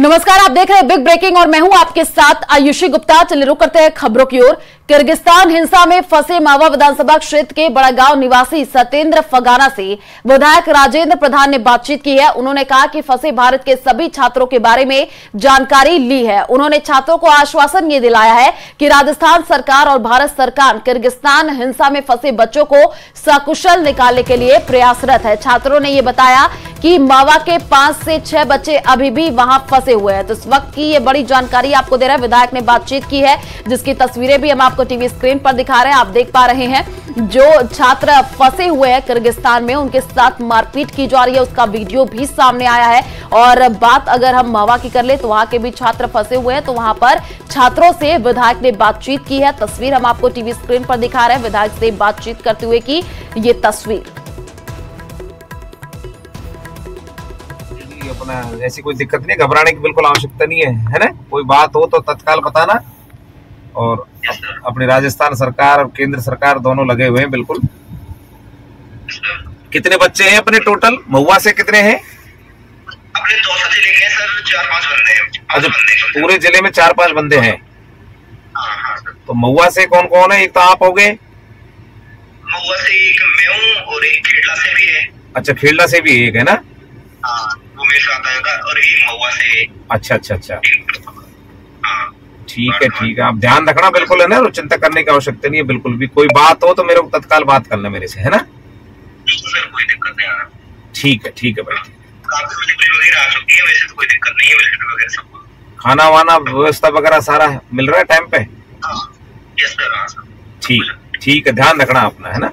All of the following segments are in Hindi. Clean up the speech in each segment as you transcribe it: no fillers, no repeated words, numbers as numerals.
नमस्कार, आप देख रहे हैं बिग ब्रेकिंग और मैं हूं आपके साथ आयुषी गुप्ता। चलिए रुक करते हैं खबरों की ओर। किर्गिस्तान हिंसा में फंसे मावा विधानसभा क्षेत्र के बड़ागांव निवासी सत्येंद्र फगाना से विधायक राजेंद्र प्रधान ने बातचीत की है। उन्होंने कहा कि फंसे भारत के सभी छात्रों के बारे में जानकारी ली है। उन्होंने छात्रों को आश्वासन ये दिलाया है कि राजस्थान सरकार और भारत सरकार किर्गिस्तान हिंसा में फंसे बच्चों को सकुशल निकालने के लिए प्रयासरत है। छात्रों ने यह बताया कि मावा के 5 से 6 बच्चे अभी भी वहां फंसे हुए हैं। तो इस वक्त की ये बड़ी जानकारी आपको दे रहा है। विधायक ने बातचीत की है जिसकी तस्वीरें भी हम आपको टीवी स्क्रीन पर दिखा रहे हैं। आप देख पा रहे हैं जो छात्र फंसे हुए हैं किर्गिस्तान में, उनके साथ मारपीट की जा रही है, उसका वीडियो भी सामने आया है। और बात अगर हम मावा की कर ले तो वहां के भी छात्र फंसे हुए हैं, तो वहां पर छात्रों से विधायक ने बातचीत की है। तस्वीर हम आपको टीवी स्क्रीन पर दिखा रहे हैं। विधायक से बातचीत करते हुए की ये तस्वीर। अपना ऐसी कोई दिक्कत नहीं, घबराने की बिल्कुल आवश्यकता नहीं है ना। कोई बात हो तो तत्काल बताना। और अपनी राजस्थान सरकार और केंद्र सरकार दोनों लगे हुए हैं बिल्कुल। कितने बच्चे हैं अपने टोटल? महुआ से कितने हैं? अपने 200 जिले के सर 4-5 बंदे हैं। अच्छा, पूरे जिले में 4-5 बंदे हैं। हाँ। तो महुआ से कौन कौन है? एक तो आप हो गए, महुआ से एक मैं हूँ और एक खेड़ला से भी है। अच्छा, खेड़ला से भी एक है ना? हाँ, वो मेरे साथ आएगा। और एक महुआ से। अच्छा। ठीक है। आप ध्यान रखना बिल्कुल, है ना। और चिंता करने की आवश्यकता नहीं है बिल्कुल भी। कोई बात हो तो मेरे को तत्काल बात करना मेरे से, है ना। सर कोई दिक्कत नहीं है। ठीक है भाई। काफी मिलिट्री वगैरह आ चुकी है, वैसे तो कोई दिक्कत नहीं है। मिलिट्री वगैरह सब खाना वाना व्यवस्था वगैरह सारा मिल रहा है टाइम पे? Yes sir. ठीक है, ध्यान रखना अपना, है ना।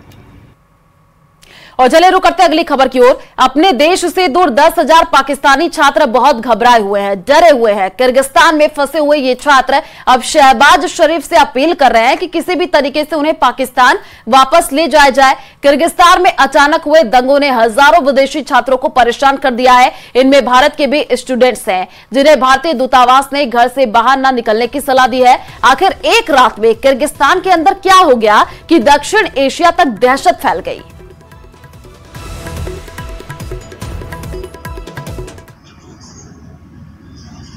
और चले रुक करते अगली खबर की ओर। अपने देश से दूर 10,000 पाकिस्तानी छात्र बहुत घबराए हुए हैं, डरे हुए हैं। किर्गिस्तान में फंसे हुए ये छात्र अब शहबाज शरीफ से अपील कर रहे हैं कि किसी भी तरीके से उन्हें पाकिस्तान वापस ले जाया जाए। किर्गिस्तान में अचानक हुए दंगों ने हजारों विदेशी छात्रों को परेशान कर दिया है। इनमें भारत के भी स्टूडेंट्स हैं जिन्हें भारतीय दूतावास ने घर से बाहर न निकलने की सलाह दी है। आखिर एक रात में किर्गिस्तान के अंदर क्या हो गया कि दक्षिण एशिया तक दहशत फैल गई।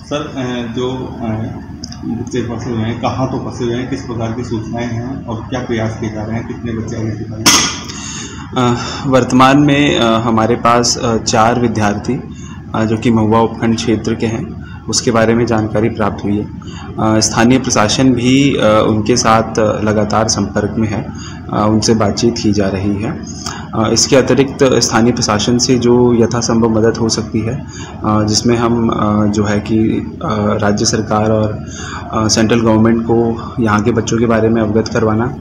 सर, जो बच्चे फंसे हुए हैं, कहाँ तो फंसे हुए हैं, किस प्रकार की सूचनाएं हैं और क्या प्रयास किए जा रहे हैं, कितने बच्चे आगे? वर्तमान में हमारे पास 4 विद्यार्थी जो कि महुआ उपखंड क्षेत्र के हैं, उसके बारे में जानकारी प्राप्त हुई है। स्थानीय प्रशासन भी उनके साथ लगातार संपर्क में है, उनसे बातचीत की जा रही है। इसके अतिरिक्त स्थानीय प्रशासन से जो यथासंभव मदद हो सकती है, जिसमें हम जो है कि राज्य सरकार और सेंट्रल गवर्नमेंट को यहाँ के बच्चों के बारे में अवगत करवाना।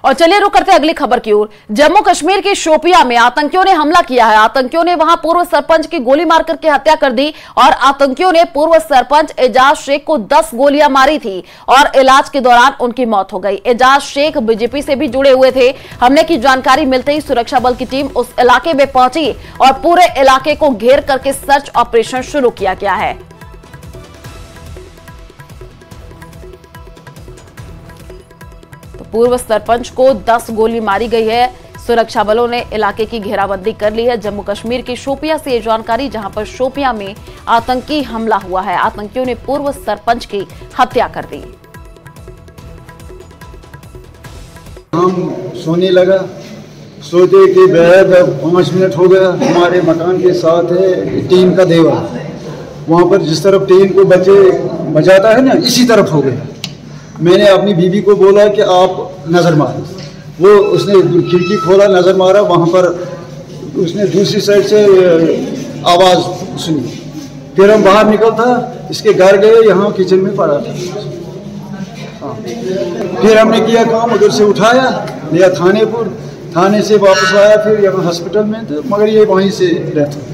और चलिए रुक करते अगली खबर की ओर। जम्मू कश्मीर के शोपियां में आतंकियों ने हमला किया है। आतंकियों ने वहां पूर्व सरपंच की गोली मार करके हत्या कर दी और आतंकियों ने पूर्व सरपंच एजाज शेख को 10 गोलियां मारी थी और इलाज के दौरान उनकी मौत हो गई। एजाज शेख बीजेपी से भी जुड़े हुए थे। हमले की जानकारी मिलते ही सुरक्षा बल की टीम उस इलाके में पहुंची और पूरे इलाके को घेर करके सर्च ऑपरेशन शुरू किया गया है। पूर्व सरपंच को 10 गोली मारी गई है। सुरक्षा बलों ने इलाके की घेराबंदी कर ली है। जम्मू कश्मीर के शोपियां से ये जानकारी, जहां पर शोपियां में आतंकी हमला हुआ है। आतंकियों ने पूर्व सरपंच की हत्या कर दी। हम सोने लगा, सोते के बाद 5 मिनट हो गया। हमारे मकान के साथ है टीन का देवर, वहाँ पर जिस तरफ टीन को बजाता है ना, इसी तरफ हो गया। मैंने अपनी बीवी को बोला कि आप नज़र मारो, वो उसने खिड़की खोला, नज़र मारा, वहाँ पर उसने दूसरी साइड से आवाज़ सुनी। फिर हम बाहर निकल था, इसके घर गए, यहाँ किचन में पड़ा था। हाँ, फिर हमने किया काम, उधर से उठाया, लिया थानेपुर, थाने से वापस आया, फिर यहाँ हॉस्पिटल में थे, मगर ये वहीं से डेथ हो।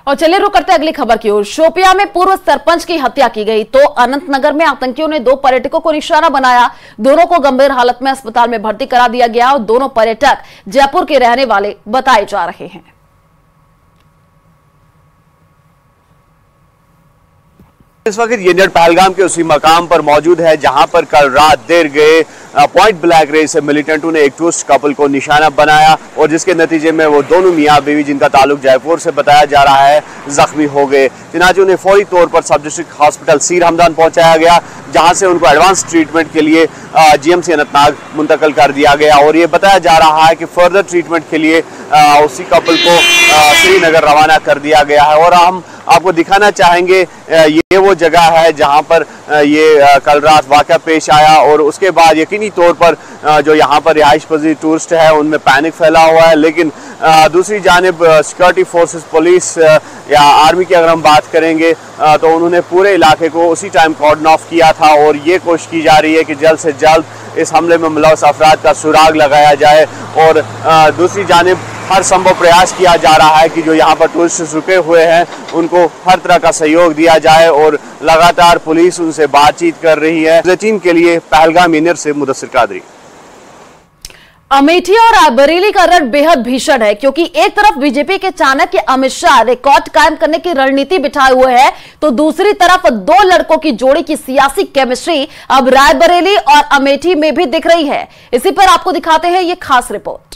और चलिए रुक करते अगली खबर की ओर। शोपियां में पूर्व सरपंच की हत्या की गई तो अनंतनगर में आतंकियों ने 2 पर्यटकों को निशाना बनाया। दोनों को गंभीर हालत में अस्पताल में भर्ती करा दिया गया और दोनों पर्यटक जयपुर के रहने वाले बताए जा रहे हैं। इस वक्त ये यूनिट पहलगाम के उसी मकाम पर मौजूद है जहां पर कल रात देर गए पॉइंट ब्लैंक रेंज से मिलिटेंटों ने एक टूरिस्ट कपल को निशाना बनाया और जिसके नतीजे में वो दोनों मियाँ बीवी जिनका ताल्लुक जयपुर से बताया जा रहा है जख्मी हो गए। चुनांचे उन्हें फौरी तौर पर सब डिस्ट्रिक्ट हॉस्पिटल सीर हमदान पहुंचाया गया जहां से उनको एडवांस ट्रीटमेंट के लिए जीएमसी अनंतनाग मुंतकिल कर दिया गया और ये बताया जा रहा है कि फर्दर ट्रीटमेंट के लिए उसी कपल को श्रीनगर रवाना कर दिया गया है। और हम आपको दिखाना चाहेंगे ये वो जगह है जहां पर ये कल रात वाक़या पेश आया और उसके बाद यकीनी तौर पर जो यहाँ पर रिहाइश पजीर टूरिस्ट है उनमें पैनिक फैला हुआ है। लेकिन दूसरी जानिब सिक्योरिटी फोर्सेस पुलिस या आर्मी की अगर हम बात करेंगे तो उन्होंने पूरे इलाके को उसी टाइम कॉर्डन ऑफ किया था और ये कोशिश की जा रही है कि जल्द से जल्द इस हमले में मुलव्वस अफराद का सुराग लगाया जाए। और दूसरी जानिब हर संभव प्रयास किया जा रहा है कि जो यहाँ पर टूरिस्ट रुके हुए हैं उनको हर तरह का सहयोग दिया जाए और लगातार पुलिस उनसे बातचीत कर रही है। बुलेटिन के लिए पहलगाम यूनिट से मुदस्सिर कादरी। अमेठी और रायबरेली का रण बेहद भीषण है क्योंकि एक तरफ बीजेपी के चाणक्य अमित शाह रिकॉर्ड कायम करने की रणनीति बिठाए हुए हैं तो दूसरी तरफ दो लड़कों की जोड़ी की सियासी केमिस्ट्री अब रायबरेली और अमेठी में भी दिख रही है। इसी पर आपको दिखाते हैं ये खास report.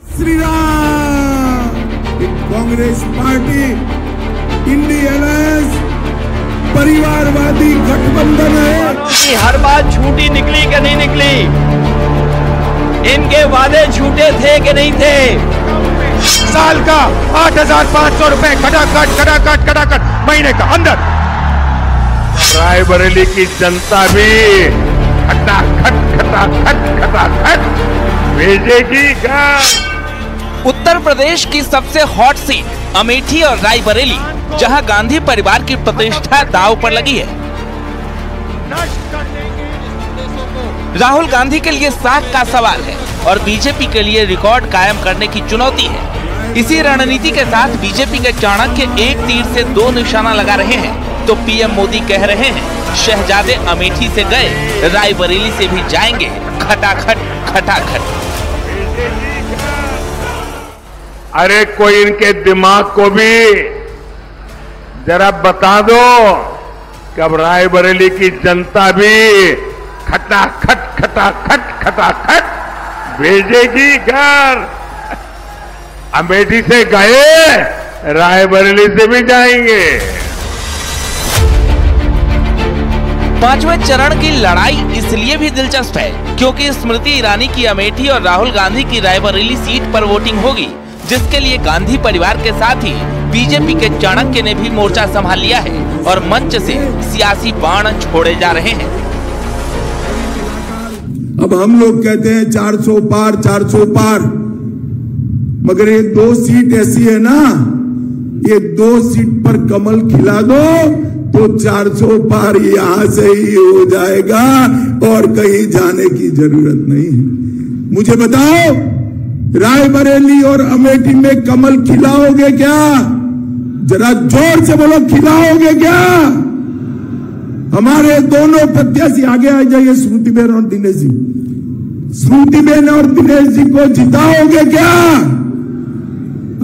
Shri Ram Congress party India alliance परिवारवादी गठबंधन है। हर बात झूठी निकली कि नहीं निकली, इनके वादे झूठे थे कि नहीं थे। साल का 8,500 रुपए खटाखट महीने का अंदर। रायबरेली की जनता भी खटाखट भेजेगी क्या? उत्तर प्रदेश की सबसे हॉट सीट अमेठी और रायबरेली जहां गांधी परिवार की प्रतिष्ठा दांव पर लगी है। राहुल गांधी के लिए साख का सवाल है और बीजेपी के लिए रिकॉर्ड कायम करने की चुनौती है। इसी रणनीति के साथ बीजेपी के चाणक्य एक तीर से दो निशाना लगा रहे हैं तो पीएम मोदी कह रहे हैं शहजादे अमेठी से गए रायबरेली से भी जाएंगे खटाखट। अरे कोई इनके दिमाग को भी जरा बता दो कि अब रायबरेली की जनता भी खटाखट भेजेगी घर। अमेठी से गए रायबरेली से भी जाएंगे। पांचवें चरण की लड़ाई इसलिए भी दिलचस्प है क्योंकि स्मृति ईरानी की अमेठी और राहुल गांधी की रायबरेली सीट पर वोटिंग होगी जिसके लिए गांधी परिवार के साथ ही बीजेपी के चाणक्य ने भी मोर्चा संभाल लिया है और मंच से सियासी बाण छोड़े जा रहे हैं। अब हम लोग कहते हैं 400 पार, मगर ये 2 सीट ऐसी है ना, ये 2 सीट पर कमल खिला दो तो 400 पार यहां से ही हो जाएगा और कहीं जाने की जरूरत नहीं है। मुझे बताओ रायबरेली और अमेठी में कमल खिलाओगे क्या? जरा जोर से बोलो, खिलाओगे क्या? हमारे दोनों प्रत्याशी आगे आ जाइए, स्मृतिबेन और दिनेश जी। स्मृतिबेन और दिनेश जी को जिताओगे क्या?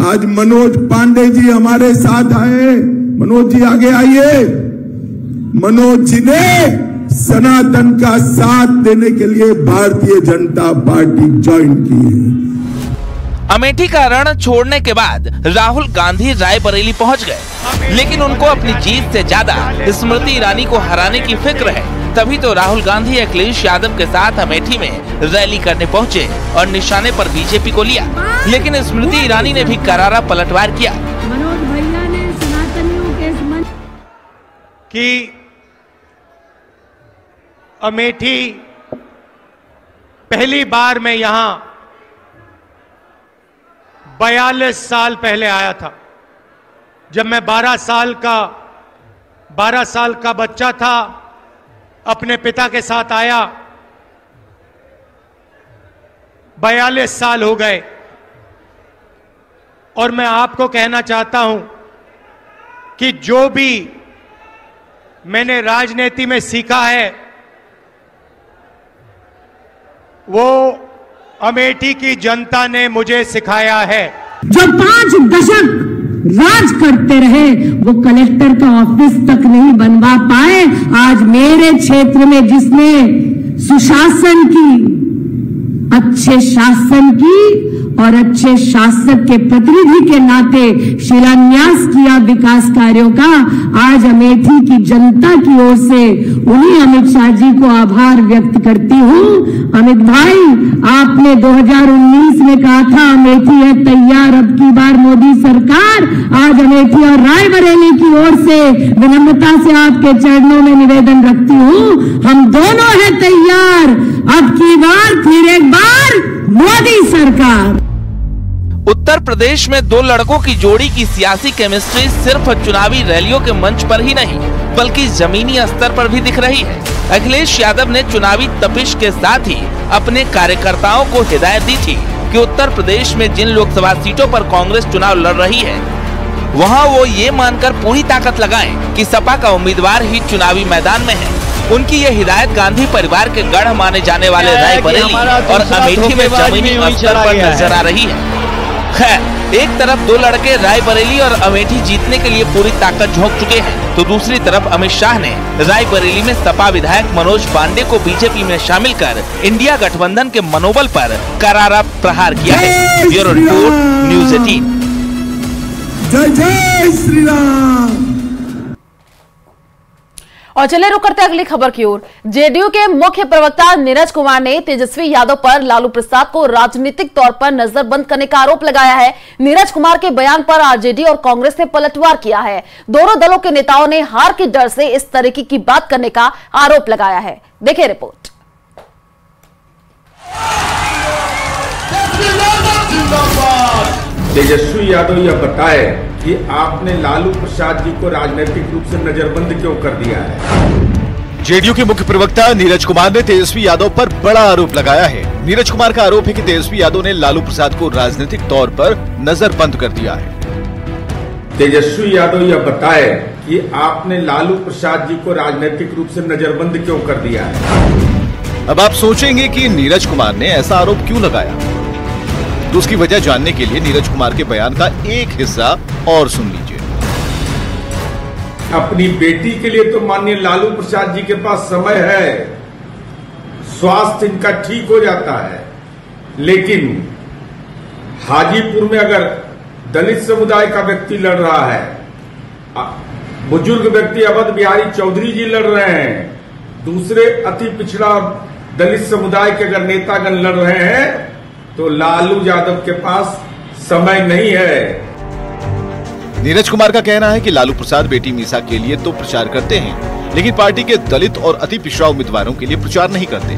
आज मनोज पांडे जी हमारे साथ आए। मनोज जी आगे आइए। मनोज जी ने सनातन का साथ देने के लिए भारतीय जनता पार्टी ज्वाइन की है। अमेठी का रण छोड़ने के बाद राहुल गांधी रायबरेली पहुंच गए लेकिन उनको अपनी जीत से ज्यादा स्मृति ईरानी को हराने की फिक्र है। तभी तो राहुल गांधी अखिलेश यादव के साथ अमेठी में रैली करने पहुंचे और निशाने पर बीजेपी को लिया लेकिन स्मृति ईरानी ने भी करारा पलटवार किया। मनोज भैया ने सनातनियों के मन कि अमेठी पहली बार मैं यहाँ 42 साल पहले आया था जब मैं 12 साल का बच्चा था। अपने पिता के साथ आया। 42 साल हो गए और मैं आपको कहना चाहता हूं कि जो भी मैंने राजनीति में सीखा है वो अमेठी की जनता ने मुझे सिखाया है। जो 5 दशक राज करते रहे, वो कलेक्टर का ऑफिस तक नहीं बनवा पाए। आज मेरे क्षेत्र में जिसने सुशासन की, अच्छे शासन की और अच्छे शासक के प्रतिनिधि के नाते शिलान्यास किया विकास कार्यों का, आज अमेठी की जनता की ओर से उन्हीं अमित शाह जी को आभार व्यक्त करती हूं। अमित भाई, आपने 2019 में कहा था अमेठी है तैयार, अब की बार मोदी सरकार। आज अमेठी और रायबरेली की ओर से विनम्रता से आपके चरणों में निवेदन रखती हूं, हम दोनों हैं तैयार, अब की बार फिर एक बार मोदी सरकार। उत्तर प्रदेश में दो लड़कों की जोड़ी की सियासी केमिस्ट्री सिर्फ चुनावी रैलियों के मंच पर ही नहीं बल्कि जमीनी स्तर पर भी दिख रही है। अखिलेश यादव ने चुनावी तपिश के साथ ही अपने कार्यकर्ताओं को हिदायत दी थी कि उत्तर प्रदेश में जिन लोकसभा सीटों पर कांग्रेस चुनाव लड़ रही है वहां वो ये मानकर पूरी ताकत लगाएं कि सपा का उम्मीदवार ही चुनावी मैदान में है। उनकी ये हिदायत गांधी परिवार के गढ़ माने जाने वाले रायबरेली और अमेठी में जमीनी स्तर पर नजर आ रही है। खैर, एक तरफ दो लड़के रायबरेली और अमेठी जीतने के लिए पूरी ताकत झोंक चुके हैं, तो दूसरी तरफ अमित शाह ने रायबरेली में सपा विधायक मनोज पांडे को बीजेपी में शामिल कर इंडिया गठबंधन के मनोबल पर करारा प्रहार किया है। Bureau report, news 18। जय जय श्री राम। और चलिए रुक करते अगली खबर की ओर। जेडीयू के मुख्य प्रवक्ता नीरज कुमार ने तेजस्वी यादव पर लालू प्रसाद को राजनीतिक तौर पर नजरबंद करने का आरोप लगाया है। नीरज कुमार के बयान पर आरजेडी और कांग्रेस ने पलटवार किया है। दोनों दलों के नेताओं ने हार के डर से इस तरीके की बात करने का आरोप लगाया है। देखिए रिपोर्ट। तेजस्वी यादव यह बताए कि आपने लालू प्रसाद जी को राजनीतिक रूप से नजरबंद क्यों कर दिया है। जेडीयू के मुख्य प्रवक्ता नीरज कुमार ने तेजस्वी यादव पर बड़ा आरोप लगाया है। नीरज कुमार का आरोप है कि तेजस्वी यादव ने लालू प्रसाद को राजनीतिक तौर पर नजरबंद कर दिया है। तेजस्वी यादव यह बताए कि आपने लालू प्रसाद जी को राजनीतिक रूप से नजरबंद क्यों कर दिया है। अब आप सोचेंगे कि नीरज कुमार ने ऐसा आरोप क्यों लगाया, तो उसकी वजह जानने के लिए नीरज कुमार के बयान का एक हिस्सा और सुन लीजिए। अपनी बेटी के लिए तो माननीय लालू प्रसाद जी के पास समय है, स्वास्थ्य इनका ठीक हो जाता है, लेकिन हाजीपुर में अगर दलित समुदाय का व्यक्ति लड़ रहा है, बुजुर्ग व्यक्ति अवध बिहारी चौधरी जी लड़ रहे हैं, दूसरे अति पिछड़ा दलित समुदाय के अगर नेतागण लड़ रहे हैं, तो लालू यादव के पास समय नहीं है। नीरज कुमार का कहना है कि लालू प्रसाद बेटी मीसा के लिए तो प्रचार करते हैं, लेकिन पार्टी के दलित और अति पिछड़ा उम्मीदवारों के लिए प्रचार नहीं करते।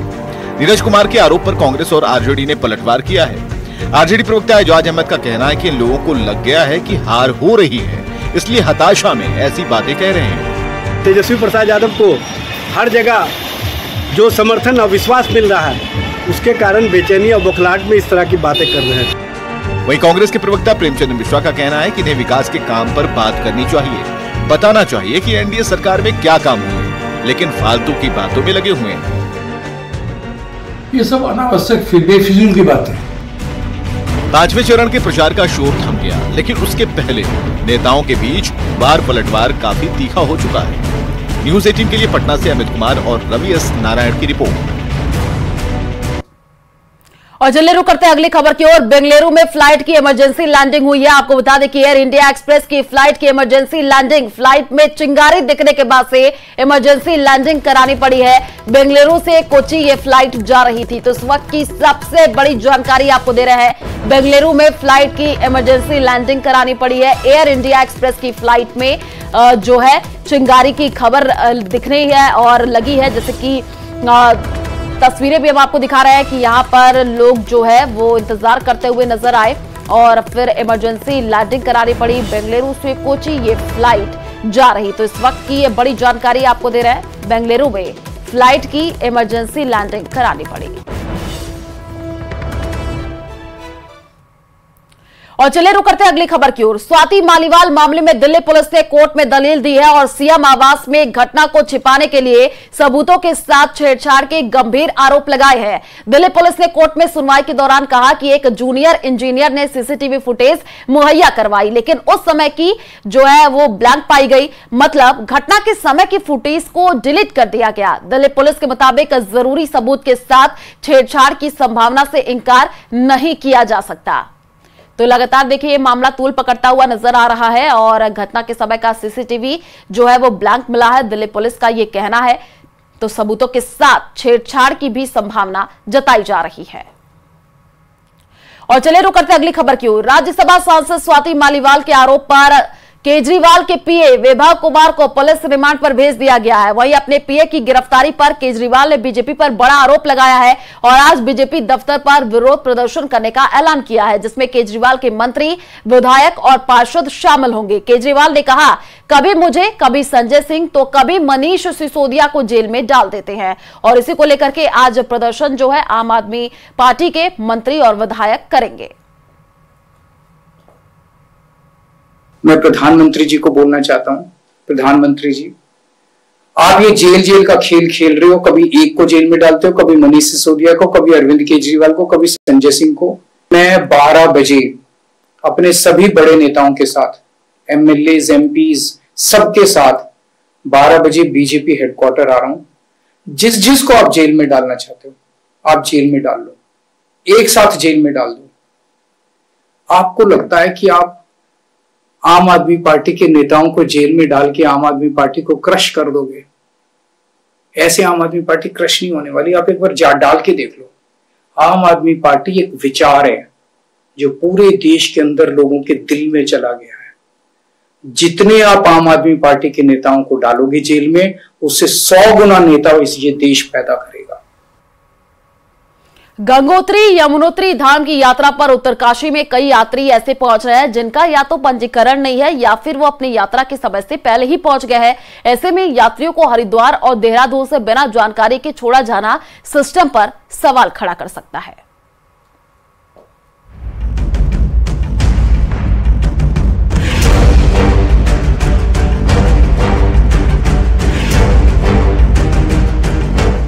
नीरज कुमार के आरोप पर कांग्रेस और आरजेडी ने पलटवार किया है। आरजेडी प्रवक्ता एजाज अहमद का कहना है कि इन लोगों को लग गया है कि हार हो रही है, इसलिए हताशा में ऐसी बातें कह रहे हैं। तेजस्वी प्रसाद यादव को हर जगह जो समर्थन और विश्वास मिल रहा है, उसके कारण बेचैनी और बौखलाहट में इस तरह की बातें कर रहे हैं। वहीं कांग्रेस के प्रवक्ता प्रेमचंद मिश्रा का कहना है कि इन्हें विकास के काम पर बात करनी चाहिए, बताना चाहिए कि एनडीए सरकार में क्या काम हुए, लेकिन फालतू की बातों में लगे हुए हैं। ये सब अनावश्यक बेफिजूल की बातें। पांचवें चरण के प्रचार का शोर थम गया, लेकिन उसके पहले नेताओं के बीच बार पलटवार काफी तीखा हो चुका है। न्यूज़ 18 के लिए पटना से अमित कुमार और रवि एस नारायण की रिपोर्ट। और चलिए रुक करते हैं अगली खबर की ओर। बेंगलुरु में फ्लाइट की इमरजेंसी लैंडिंग हुई है। आपको बता दें कि एयर इंडिया एक्सप्रेस की फ्लाइट की इमरजेंसी लैंडिंग, फ्लाइट में चिंगारी दिखने के बाद से इमरजेंसी लैंडिंग करानी पड़ी है। बेंगलुरु से कोची ये फ्लाइट जा रही थी, तो इस वक्त की सबसे बड़ी जानकारी आपको दे रहे हैं। बेंगलुरु में फ्लाइट की इमरजेंसी लैंडिंग करानी पड़ी है। एयर इंडिया एक्सप्रेस की फ्लाइट में जो है चिंगारी की खबर दिख रही है और लगी है, जैसे कि तस्वीरें भी हम आपको दिखा रहे हैं कि यहाँ पर लोग जो है वो इंतजार करते हुए नजर आए और फिर इमरजेंसी लैंडिंग करानी पड़ी। बेंगलुरु से कोची ये फ्लाइट जा रही, तो इस वक्त की ये बड़ी जानकारी आपको दे रहे हैं। बेंगलुरु में फ्लाइट की इमरजेंसी लैंडिंग करानी पड़ी। और चले रुक करते हैं अगली खबर की ओर। स्वाति मालीवाल मामले में दिल्ली पुलिस ने कोर्ट में दलील दी है और सीएम आवास में घटना को छिपाने के लिए सबूतों के साथ छेड़छाड़ के गंभीर आरोप लगाए हैं। दिल्ली पुलिस ने कोर्ट में सुनवाई के दौरान कहा कि एक जूनियर इंजीनियर ने सीसीटीवी फुटेज मुहैया करवाई, लेकिन उस समय की जो है वो ब्लैंक पाई गई, मतलब घटना के समय की फुटेज को डिलीट कर दिया गया। दिल्ली पुलिस के मुताबिक जरूरी सबूत के साथ छेड़छाड़ की संभावना से इनकार नहीं किया जा सकता। तो लगातार देखिए ये मामला तूल पकड़ता हुआ नजर आ रहा है और घटना के समय का सीसीटीवी जो है वो ब्लैंक मिला है, दिल्ली पुलिस का ये कहना है। तो सबूतों के साथ छेड़छाड़ की भी संभावना जताई जा रही है। और चलिए रुक करते अगली खबर की ओर। राज्यसभा सांसद स्वाति मालीवाल के आरोप पर केजरीवाल के पीए वैभव कुमार को पुलिस रिमांड पर भेज दिया गया है। वहीं अपने पीए की गिरफ्तारी पर केजरीवाल ने बीजेपी पर बड़ा आरोप लगाया है और आज बीजेपी दफ्तर पर विरोध प्रदर्शन करने का ऐलान किया है, जिसमें केजरीवाल के मंत्री, विधायक और पार्षद शामिल होंगे। केजरीवाल ने कहा, कभी मुझे, कभी संजय सिंह तो कभी मनीष सिसोदिया को जेल में डाल देते हैं। और इसी को लेकर के आज प्रदर्शन जो है आम आदमी पार्टी के मंत्री और विधायक करेंगे। मैं प्रधानमंत्री जी को बोलना चाहता हूं, प्रधानमंत्री जी, आप ये जेल का खेल खेल रहे हो। कभी एक को जेल में डालते हो, कभी मनीष सिसोदिया को, कभी अरविंद केजरीवाल को, कभी संजय सिंह को। मैं 12 बजे अपने सभी बड़े नेताओं के साथ, एमएलएज, एमपीज, सबके साथ 12 बजे बीजेपी हेडक्वार्टर आ रहा हूं। जिसको आप जेल में डालना चाहते हो आप जेल में डाल लो, एक साथ जेल में डाल दो। आपको लगता है कि आप आम आदमी पार्टी के नेताओं को जेल में डाल के आम आदमी पार्टी को क्रश कर दोगे? ऐसे आम आदमी पार्टी क्रश नहीं होने वाली। आप एक बार डाल के देख लो। आम आदमी पार्टी एक विचार है जो पूरे देश के अंदर लोगों के दिल में चला गया है। जितने आप आम आदमी पार्टी के नेताओं को डालोगे जेल में, उससे 100 गुना नेता ये देश पैदा करेगा। गंगोत्री यमुनोत्री धाम की यात्रा पर उत्तरकाशी में कई यात्री ऐसे पहुंच रहे हैं जिनका या तो पंजीकरण नहीं है या फिर वो अपनी यात्रा के समय से पहले ही पहुंच गए हैं। ऐसे में यात्रियों को हरिद्वार और देहरादून से बिना जानकारी के छोड़ा जाना सिस्टम पर सवाल खड़ा कर सकता है।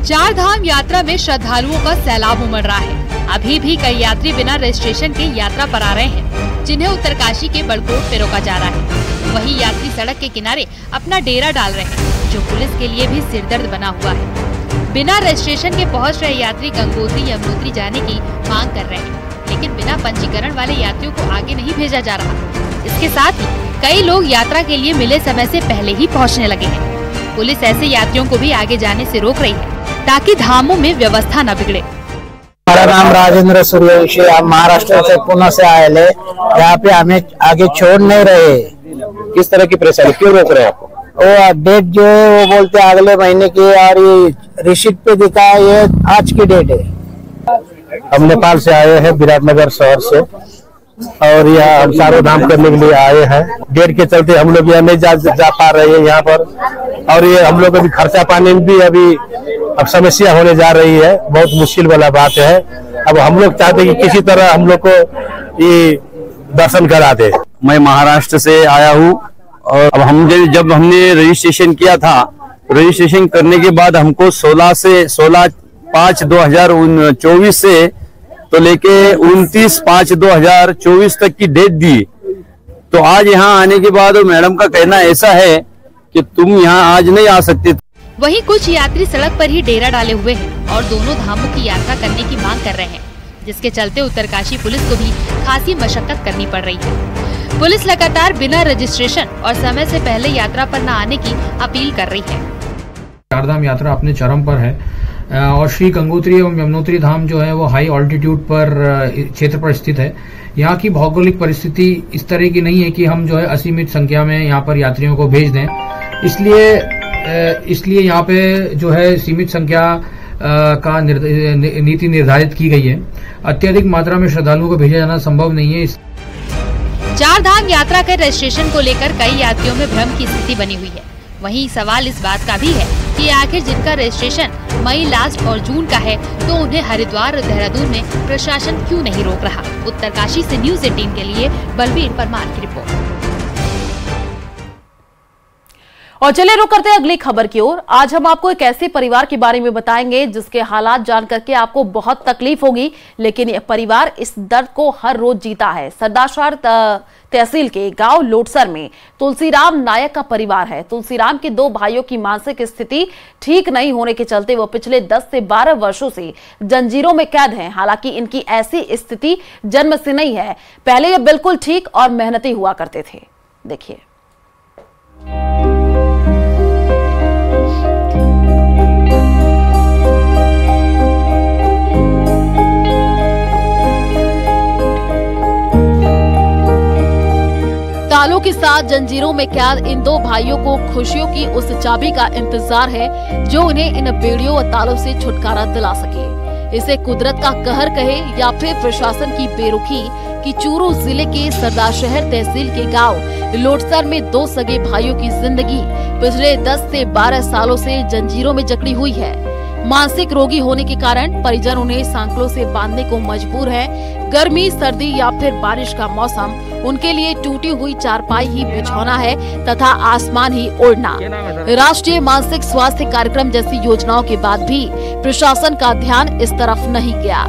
चार धाम यात्रा में श्रद्धालुओं का सैलाब उमड़ रहा है। अभी भी कई यात्री बिना रजिस्ट्रेशन के यात्रा पर आ रहे हैं, जिन्हें उत्तरकाशी के बड़कोट पे रोका जा रहा है। वहीं यात्री सड़क के किनारे अपना डेरा डाल रहे हैं, जो पुलिस के लिए भी सिरदर्द बना हुआ है। बिना रजिस्ट्रेशन के पहुंच रहे यात्री गंगोत्री यमुनोत्री जाने की मांग कर रहे हैं, लेकिन बिना पंजीकरण वाले यात्रियों को आगे नहीं भेजा जा रहा। इसके साथ ही कई लोग यात्रा के लिए मिले समय से पहले ही पहुँचने लगे हैं। पुलिस ऐसे यात्रियों को भी आगे जाने से रोक रही है ताकि धामों में व्यवस्था न बिगड़े। हमारा नाम राजेंद्र सूर्यवंशी, हम महाराष्ट्र से पुणे से आए ले। यहाँ पे हमें आगे छोड़ नहीं रहे। किस तरह की परेशानी, क्यों रोक रहे हैं आपको? वो डेट जो है वो बोलते हैं अगले महीने की, और ये रिसीट पे दिखा है ये आज की डेट है। हम नेपाल से आए हैं, विराटनगर शहर से, और यहाँ हम चारों धाम करने के लिए आए हैं। डेट के चलते हम लोग यहाँ नहीं जा पा रहे हैं यहाँ पर, और ये हम लोग अभी खर्चा पानी में भी अभी अब समस्या होने जा रही है। बहुत मुश्किल वाला बात है। अब हम लोग चाहते हैं कि किसी तरह हम लोग को ये दर्शन करा दे। मैं महाराष्ट्र से आया हूँ, और अब जब हमने रजिस्ट्रेशन किया था, रजिस्ट्रेशन करने के बाद हमको 16/5/2024 से तो लेके 29/5/2024 तक की डेट दी। तो आज यहाँ आने के बाद मैडम का कहना ऐसा है कि तुम यहाँ आज नहीं आ सकते। वहीं कुछ यात्री सड़क पर ही डेरा डाले हुए हैं और दोनों धामों की यात्रा करने की मांग कर रहे हैं, जिसके चलते उत्तरकाशी पुलिस को भी खासी मशक्कत करनी पड़ रही है। पुलिस लगातार बिना रजिस्ट्रेशन और समय से पहले यात्रा पर न आने की अपील कर रही है। चारधाम यात्रा अपने चरम पर है और श्री गंगोत्री एवं यमुनोत्री धाम जो है वो हाई ऑल्टीट्यूड पर क्षेत्र पर स्थित है। यहाँ की भौगोलिक परिस्थिति इस तरह की नहीं है कि हम जो है असीमित संख्या में यहाँ पर यात्रियों को भेज दें। इसलिए यहाँ पे जो है सीमित संख्या का नीति निर्धारित की गई है। अत्यधिक मात्रा में श्रद्धालुओं को भेजा जाना संभव नहीं है। चार धाम यात्रा के रजिस्ट्रेशन को लेकर कई यात्रियों में भ्रम की स्थिति बनी हुई है। वहीं सवाल इस बात का भी है कि आखिर जिनका रजिस्ट्रेशन मई लास्ट और जून का है तो उन्हें हरिद्वार और देहरादून में प्रशासन क्यों नहीं रोक रहा। उत्तरकाशी से न्यूज़ 18 के लिए बलबीर परमार की रिपोर्ट। और चलिए रुक करते हैं अगली खबर की ओर। आज हम आपको एक ऐसे परिवार के बारे में बताएंगे जिसके हालात जान करके आपको बहुत तकलीफ होगी, लेकिन यह परिवार इस दर्द को हर रोज जीता है। सरदारशहर तहसील के गांव लोटसर में तुलसीराम नायक का परिवार है। तुलसीराम के 2 भाइयों की मानसिक स्थिति ठीक नहीं होने के चलते वो पिछले 10 से 12 वर्षों से जंजीरों में कैद हैं। हालांकि इनकी ऐसी स्थिति जन्म से नहीं है, पहले ये बिल्कुल ठीक और मेहनती हुआ करते थे। देखिए। तालों के साथ जंजीरों में कैद इन 2 भाइयों को खुशियों की उस चाबी का इंतजार है जो उन्हें इन बेड़ियों और तालों से छुटकारा दिला सके। इसे कुदरत का कहर कहे या फिर प्रशासन की बेरुखी कि चूरू जिले के सरदारशहर तहसील के गांव लोटसर में 2 सगे भाइयों की जिंदगी पिछले 10 से 12 सालों से जंजीरों में जकड़ी हुई है। मानसिक रोगी होने के कारण परिजन उन्हें सांकलों से बांधने को मजबूर है। गर्मी, सर्दी या फिर बारिश का मौसम उनके लिए टूटी हुई चारपाई ही बिछौना है तथा आसमान ही ओढ़ना। राष्ट्रीय मानसिक स्वास्थ्य कार्यक्रम जैसी योजनाओं के बाद भी प्रशासन का ध्यान इस तरफ नहीं गया।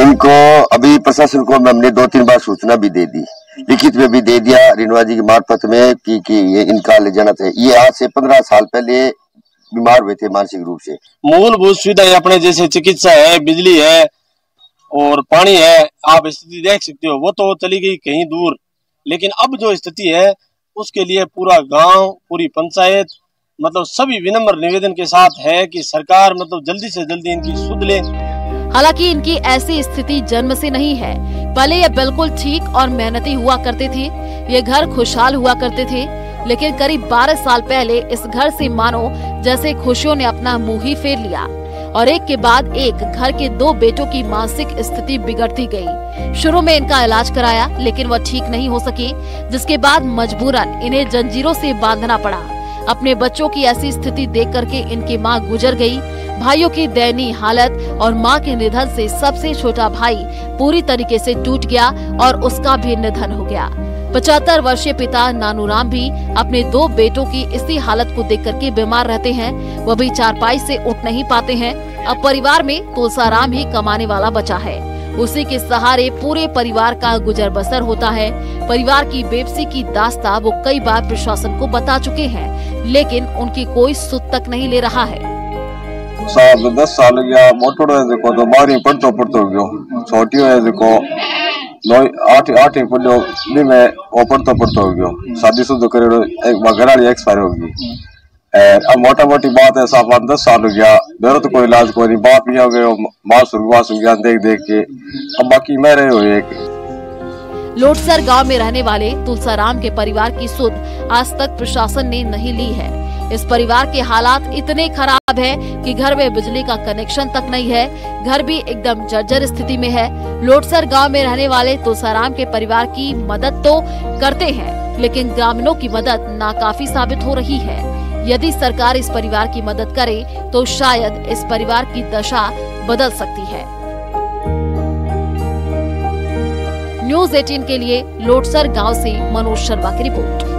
इनको अभी प्रशासन को हमने 2-3 बार सूचना भी दे दी, लिखित में भी दे दिया रेणुआ जी की मार्फत में कि ये इनका ले जाना चाहिए। ये आज से 15 साल पहले बीमार हुए थे मानसिक रूप से। मूलभूत सुविधाएं अपने जैसे चिकित्सा है, बिजली है और पानी है, आप स्थिति देख सकते हो, वो तो चली गई कहीं दूर। लेकिन अब जो स्थिति है उसके लिए पूरा गांव, पूरी पंचायत मतलब सभी विनम्र निवेदन के साथ है कि सरकार मतलब जल्दी से जल्दी इनकी सुध ले। हालांकि इनकी ऐसी स्थिति जन्म से नहीं है, पहले ये बिल्कुल ठीक और मेहनती हुआ करते थे। ये घर खुशहाल हुआ करते थे, लेकिन करीब 12 साल पहले इस घर से मानो जैसे खुशियों ने अपना मुंह ही फेर लिया और एक के बाद एक घर के 2 बेटों की मानसिक स्थिति बिगड़ती गई। शुरू में इनका इलाज कराया लेकिन वह ठीक नहीं हो सके, जिसके बाद मजबूरन इन्हें जंजीरों से बांधना पड़ा। अपने बच्चों की ऐसी स्थिति देख करके इनकी मां गुजर गई। भाइयों की दयनीय हालत और मां के निधन से सबसे छोटा भाई पूरी तरीके से टूट गया और उसका भी निधन हो गया। 75 वर्षीय पिता नानूराम भी अपने 2 बेटों की इसी हालत को देख करके बीमार रहते हैं। वह भी चारपाई से उठ नहीं पाते हैं। अब परिवार में तुलसाराम ही कमाने वाला बचा है। उसी के सहारे पूरे परिवार का गुजर बसर होता है। परिवार की बेबसी की दास्तां वो कई बार प्रशासन को बता चुके हैं, लेकिन उनकी कोई सुध तक नहीं ले रहा है। 10 साल या मोटो देखो तो 12 पढ़तो गयो, छोटी है देखो 8 पढ़ो भी मैं वो पढ़तो हो गयो। शादी शुद्ध करे एक घराड़ी एक्सपायर होगी। अब मोटा मोटी बात है, 10 साल हो गया, मेरा तो कोई इलाज कोई नहीं। बाप ही हो गए, माँ सुर्गवास हो गया देख के। अब बाकी मैं रहे हुए एक लोटसर गांव में रहने वाले तुलसाराम के परिवार की सुध आज तक प्रशासन ने नहीं ली है। इस परिवार के हालात इतने खराब हैं कि घर में बिजली का कनेक्शन तक नहीं है। घर भी एकदम जर्जर स्थिति में है। लोटसर गांव में रहने वाले तुलसाराम के परिवार की मदद तो करते हैं, लेकिन ग्रामीणों की मदद नाकाफी साबित हो रही है। यदि सरकार इस परिवार की मदद करे तो शायद इस परिवार की दशा बदल सकती है। न्यूज़ 18 के लिए लोटसर गांव से मनोज शर्मा की रिपोर्ट।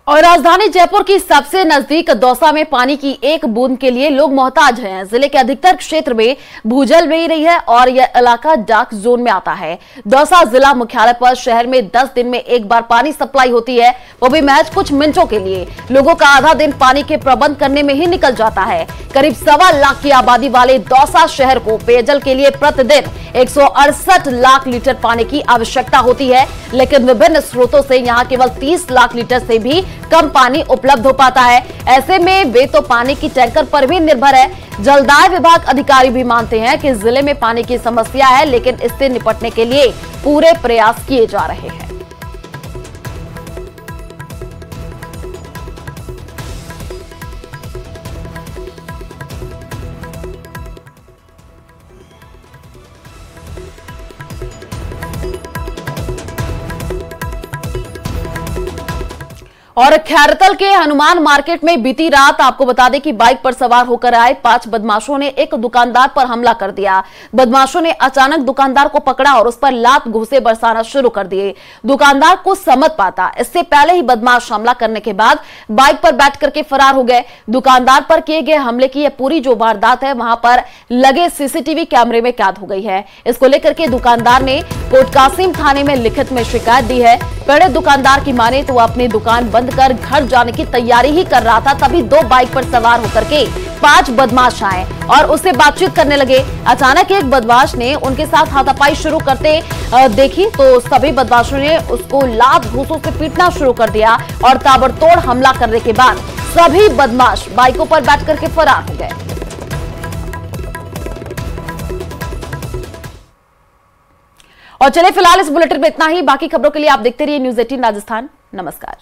और राजधानी जयपुर की सबसे नजदीक दौसा में पानी की एक बूंद के लिए लोग मोहताज हैं। जिले के अधिकतर क्षेत्र में भूजल बह रही है और यह इलाका डार्क जोन में आता है। दौसा जिला मुख्यालय पर शहर में 10 दिन में एक बार पानी सप्लाई होती है, वो भी महज कुछ मिनटों के लिए। लोगों का आधा दिन पानी के प्रबंध करने में ही निकल जाता है। करीब 1.25 लाख की आबादी वाले दौसा शहर को पेयजल के लिए प्रतिदिन 168 लाख लीटर पानी की आवश्यकता होती है, लेकिन विभिन्न स्रोतों से यहाँ केवल 30 लाख लीटर से भी कम पानी उपलब्ध हो पाता है। ऐसे में वे तो पानी की टैंकर पर भी निर्भर है। जलदाय विभाग अधिकारी भी मानते हैं कि जिले में पानी की समस्या है, लेकिन इससे निपटने के लिए पूरे प्रयास किए जा रहे हैं। और खैरतल के हनुमान मार्केट में बीती रात आपको बता दें कि बाइक पर सवार होकर आए 5 बदमाशों ने एक दुकानदार पर हमला कर दिया। बदमाशों ने अचानक दुकानदार को पकड़ा और उस पर लात घूंसे बरसाना शुरू कर दिए। दुकानदार को समझ पाता इससे पहले ही बदमाश हमला करने के बाद बाइक पर बैठ करके फरार हो गए। दुकानदार पर किए गए हमले की यह पूरी जो वारदात है वहां पर लगे सीसीटीवी कैमरे में कैद हो गई है। इसको लेकर के दुकानदार ने कोटकासिम थाने में लिखित में शिकायत दी है। पीड़ित दुकानदार की माने तो वो अपनी दुकान बंद कर घर जाने की तैयारी ही कर रहा था, तभी 2 बाइक पर सवार होकर के 5 बदमाश आए और उससे बातचीत करने लगे। अचानक एक बदमाश ने उनके साथ हाथापाई शुरू करते देखी तो सभी बदमाशों ने उसको लात घूंसों से पीटना शुरू कर दिया और ताबड़तोड़ हमला करने के बाद सभी बदमाश बाइकों पर बैठ करके फरार हो गए। और चलिए फिलहाल इस बुलेटिन में इतना ही। बाकी खबरों के लिए आप देखते रहिए न्यूज़ 18 राजस्थान। नमस्कार।